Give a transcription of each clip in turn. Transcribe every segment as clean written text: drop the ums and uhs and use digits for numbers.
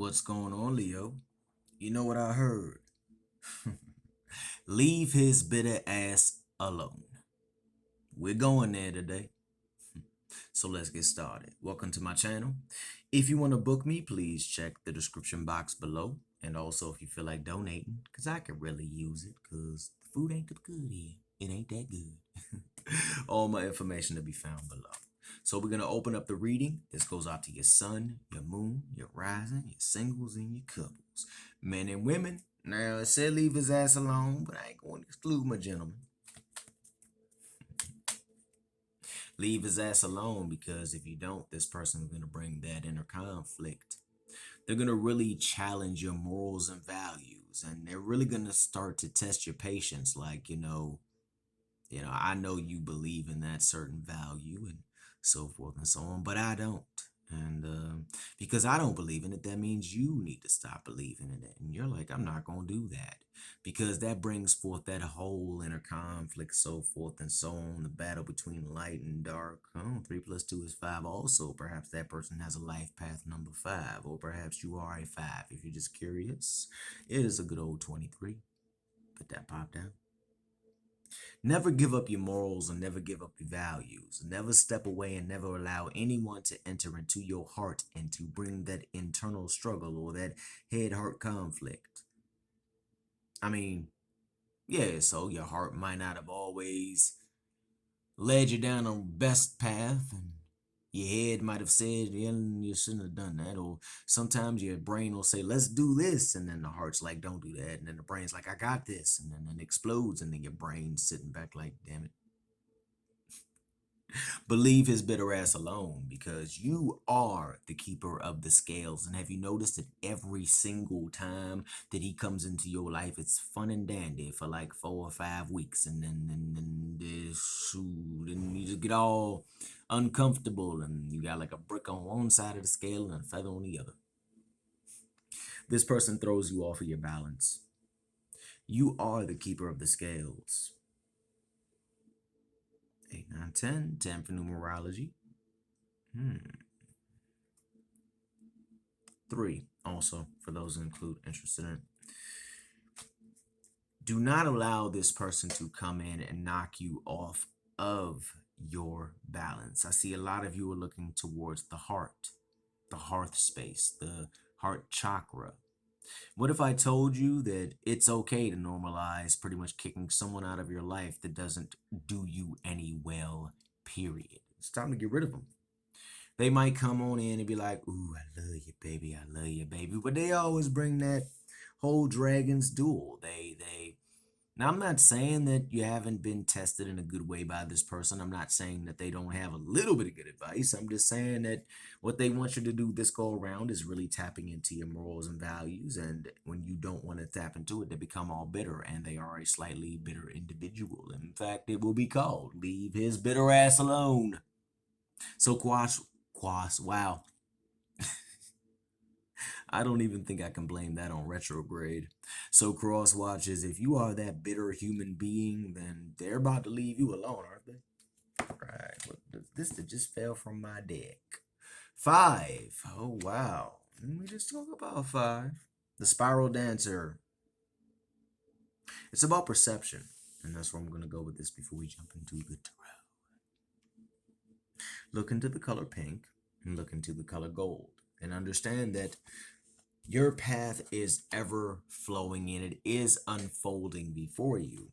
What's going on, Leo? You know what I heard? Leave his bitter ass alone. We're going there today. So let's get started. Welcome to my channel. If you want to book me, please check the description box below. And also if you feel like donating, because I could really use it, because the food ain't that good here. It ain't that good. All my information to be found below. So we're going to open up the reading. This goes out to your sun, your moon, your rising, your singles, and your couples. Men and women. Now, it said leave his ass alone, but I ain't going to exclude my gentleman. Leave his ass alone, because if you don't, this person is going to bring that inner conflict. They're going to really challenge your morals and values, and they're really going to start to test your patience. Like, I know you believe in that certain value and so forth and so on, but I don't. And because I don't believe in it, that means you need to stop believing in it. And you're like, I'm not going to do that, because that brings forth that whole inner conflict, so forth and so on. The battle between light and dark. Oh, 3 plus 2 is 5. Also, perhaps that person has a life path number 5, or perhaps you are a 5. If you're just curious, it is a good old 23. Put that pop down. Never give up your morals and never give up your values. Never step away and never allow anyone to enter into your heart and to bring that internal struggle or that head-heart conflict. I mean, yeah, so your heart might not have always led you down the best path, and your head might have said, yeah, you shouldn't have done that. Or sometimes your brain will say, let's do this. And then the heart's like, don't do that. And then the brain's like, I got this. And then it explodes. And then your brain's sitting back like, damn it. But leave his bitter ass alone, because you are the keeper of the scales. And have you noticed that every single time that he comes into your life, it's fun and dandy for like 4 or 5 weeks, and then then you just get all uncomfortable, and you got like a brick on one side of the scale and a feather on the other. This person throws you off of your balance. You are the keeper of the scales. 8, 9, 10. 10 for numerology. 3 also for those interested in. Do not allow this person to come in and knock you off of your balance. I see a lot of you are looking towards the hearth space, the heart chakra. What if I told you that it's okay to normalize pretty much kicking someone out of your life that doesn't do you any well, period? It's time to get rid of them. They might come on in and be like, ooh, I love you, baby. I love you, baby. But they always bring that whole dragon's duel. Now, I'm not saying that you haven't been tested in a good way by this person. I'm not saying that they don't have a little bit of good advice. I'm just saying that what they want you to do this go around is really tapping into your morals and values. And when you don't want to tap into it, they become all bitter, and they are a slightly bitter individual. In fact, it will be called leave his bitter ass alone. So wow. I don't even think I can blame that on retrograde. So cross watches, if you are that bitter human being, then they're about to leave you alone, aren't they? Right. This that just fell from my deck. 5. Oh wow. Let me just talk about 5. The spiral dancer. It's about perception, and that's where I'm gonna go with this before we jump into the tarot. Look into the color pink and look into the color gold, and understand that your path is ever flowing and it is unfolding before you.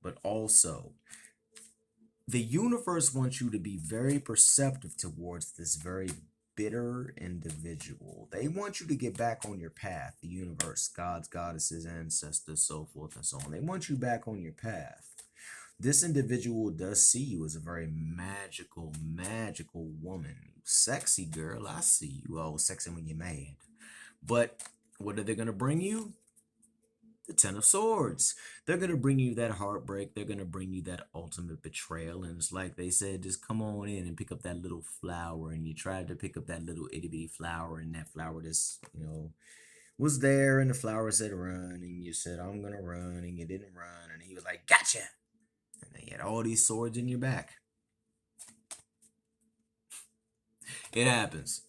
But also, the universe wants you to be very perceptive towards this very bitter individual. They want you to get back on your path. The universe, gods, goddesses, ancestors, so forth and so on. They want you back on your path. This individual does see you as a very magical, magical woman. Sexy girl, I see you. Oh, sexy when you're mad. But what are they going to bring you? The 10 of Swords. They're going to bring you that heartbreak. They're going to bring you that ultimate betrayal. And it's like they said, just come on in and pick up that little flower. And you tried to pick up that little itty bitty flower, and that flower just, was there, and the flower said run, and you said, I'm going to run, and you didn't run. And he was like, gotcha. And then you had all these swords in your back. It happens.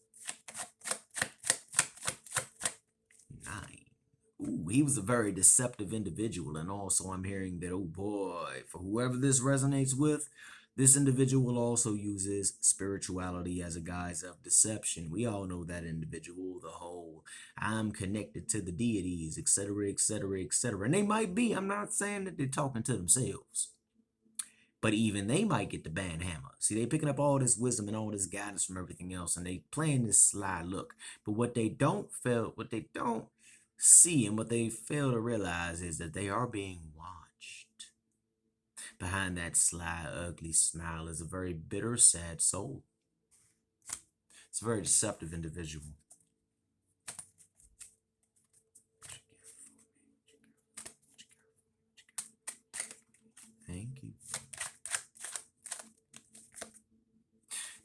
Ooh, he was a very deceptive individual. And also, I'm hearing that, oh boy, for whoever this resonates with, this individual also uses spirituality as a guise of deception. We all know that individual, the whole I'm connected to the deities, etc., etc., etc. And they might be, I'm not saying that they're talking to themselves. But even they might get the band hammer. See, they picking up all this wisdom and all this guidance from everything else, and they playing this sly look. But what they don't see, and what they fail to realize is that they are being watched. Behind that sly, ugly smile is a very bitter, sad soul. It's a very deceptive individual. Thank you.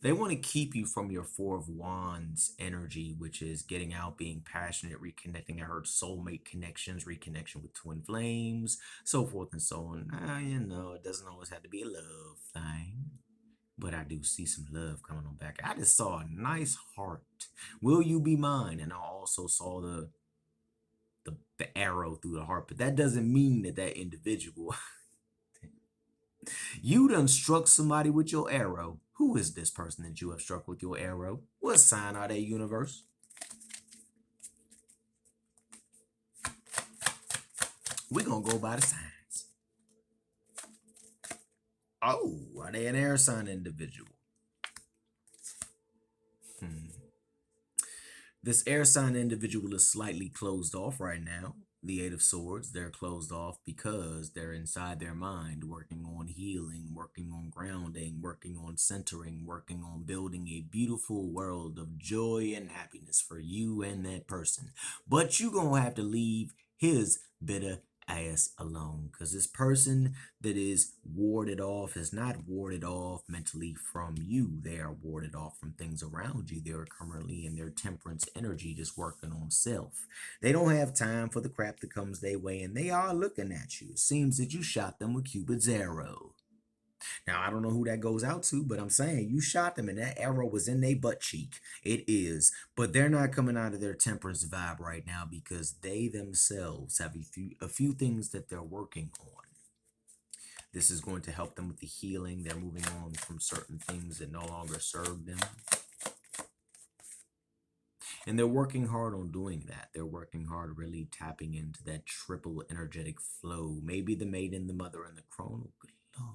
They want to keep you from your Four of Wands energy, which is getting out, being passionate, reconnecting. I heard soulmate connections, reconnection with twin flames, so forth and so on. It doesn't always have to be a love thing, but I do see some love coming on back. I just saw a nice heart. Will you be mine? And I also saw the arrow through the heart, but that doesn't mean that that individual you done struck somebody with your arrow. Who is this person that you have struck with your arrow? What sign are they, universe? We're going to go by the signs. Oh, are they an air sign individual? This air sign individual is slightly closed off right now. The Eight of Swords, they're closed off because they're inside their mind, working on healing, working on grounding, working on centering, working on building a beautiful world of joy and happiness for you and that person. But you're going to have to leave his bitter ass alone, because this person that is warded off is not warded off mentally from you. They are warded off from things around you. They are currently in their temperance energy, just working on self. They don't have time for the crap that comes their way, and they are looking at you. It seems that you shot them with Cupid's arrow. Now, I don't know who that goes out to, but I'm saying you shot them and that arrow was in their butt cheek. It is. But they're not coming out of their temperance vibe right now because they themselves have a few things that they're working on. This is going to help them with the healing. They're moving on from certain things that no longer serve them. And they're working hard on doing that. They're working hard, really tapping into that triple energetic flow. Maybe the maiden, the mother, and the crone. Oh, good Lord.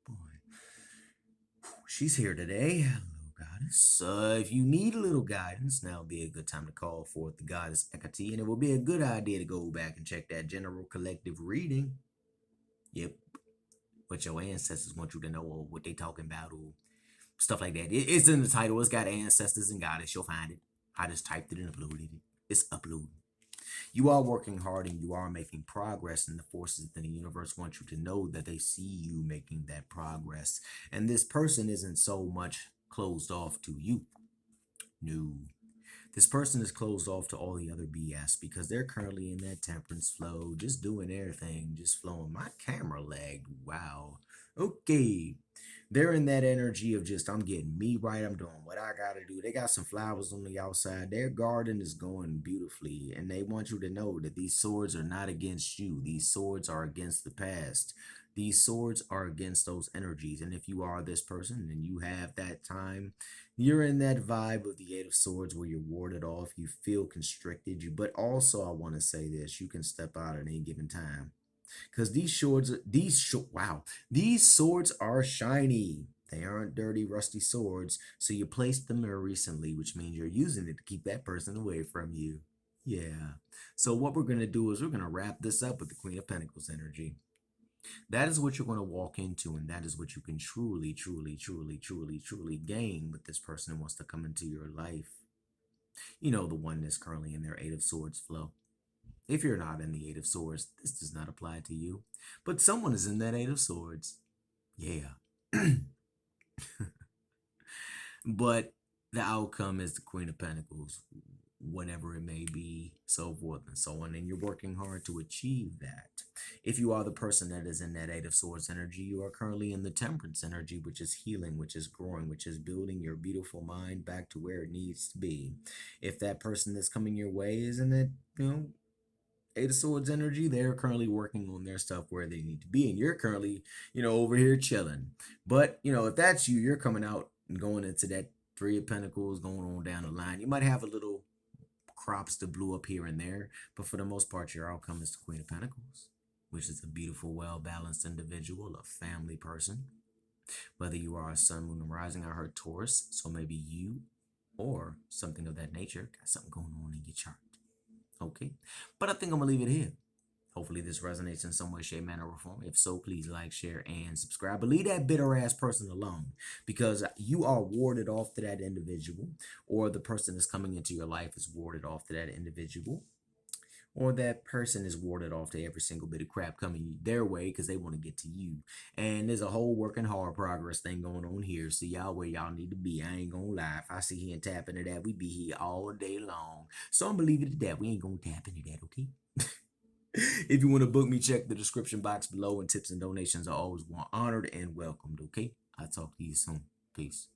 Oh, boy. She's here today. Hello, goddess. If you need a little guidance, now would be a good time to call forth the goddess Hecate. And it will be a good idea to go back and check that general collective reading. Yep. What your ancestors want you to know, or what they talking about, or stuff like that. It's in the title. It's got ancestors and goddess. You'll find it. I just typed it and uploaded it. It's uploading. You are working hard and you are making progress, and the forces in the universe want you to know that they see you making that progress. And this person isn't so much closed off to you. No. This person is closed off to all the other BS because they're currently in that temperance flow, just doing their thing, just flowing. My camera lagged. Wow. Okay. They're in that energy of just, I'm getting me right. I'm doing what I got to do. They got some flowers on the outside. Their garden is going beautifully. And they want you to know that these swords are not against you. These swords are against the past. These swords are against those energies. And if you are this person and you have that time, you're in that vibe of the Eight of Swords where you're warded off, you feel constricted, but also I want to say this, you can step out at any given time. Because these swords are shiny. They aren't dirty, rusty swords. So you placed them there recently, which means you're using it to keep that person away from you. Yeah. So what we're going to do is we're going to wrap this up with the Queen of Pentacles energy. That is what you're going to walk into, and that is what you can truly, truly, truly, truly, truly gain with this person who wants to come into your life. You know, the one that's currently in their Eight of Swords flow. If you're not in the Eight of Swords, this does not apply to you. But someone is in that Eight of Swords. Yeah. But the outcome is the Queen of Pentacles, whatever it may be, so forth and so on. And you're working hard to achieve that. If you are the person that is in that Eight of Swords energy, you are currently in the Temperance energy, which is healing, which is growing, which is building your beautiful mind back to where it needs to be. If that person that's coming your way is in that, Eight of Swords energy, they're currently working on their stuff where they need to be, and you're currently, over here chilling. But if that's you, you're coming out and going into that Three of Pentacles, going on down the line. You might have a little crops to blew up here and there, but for the most part, your outcome is the Queen of Pentacles, which is a beautiful, well-balanced individual, a family person. Whether you are a sun, moon, and rising, I heard Taurus, so maybe you or something of that nature got something going on in your chart. Okay, but I think I'm gonna leave it here. Hopefully this resonates in some way, shape, manner, or form. If so, please like, share, and subscribe. But leave that bitter ass person alone, because you are warded off to that individual, or the person that's coming into your life is warded off to that individual, or that person is warded off to every single bit of crap coming their way because they want to get to you. And there's a whole working hard progress thing going on here. See y'all where y'all need to be. I ain't gonna lie. If I sit here and tap into that, we be here all day long. So I'm gonna leave it at that. We ain't gonna tap into that, okay? If you want to book me, check the description box below, and tips and donations are always honored and welcomed, okay? I'll talk to you soon. Peace.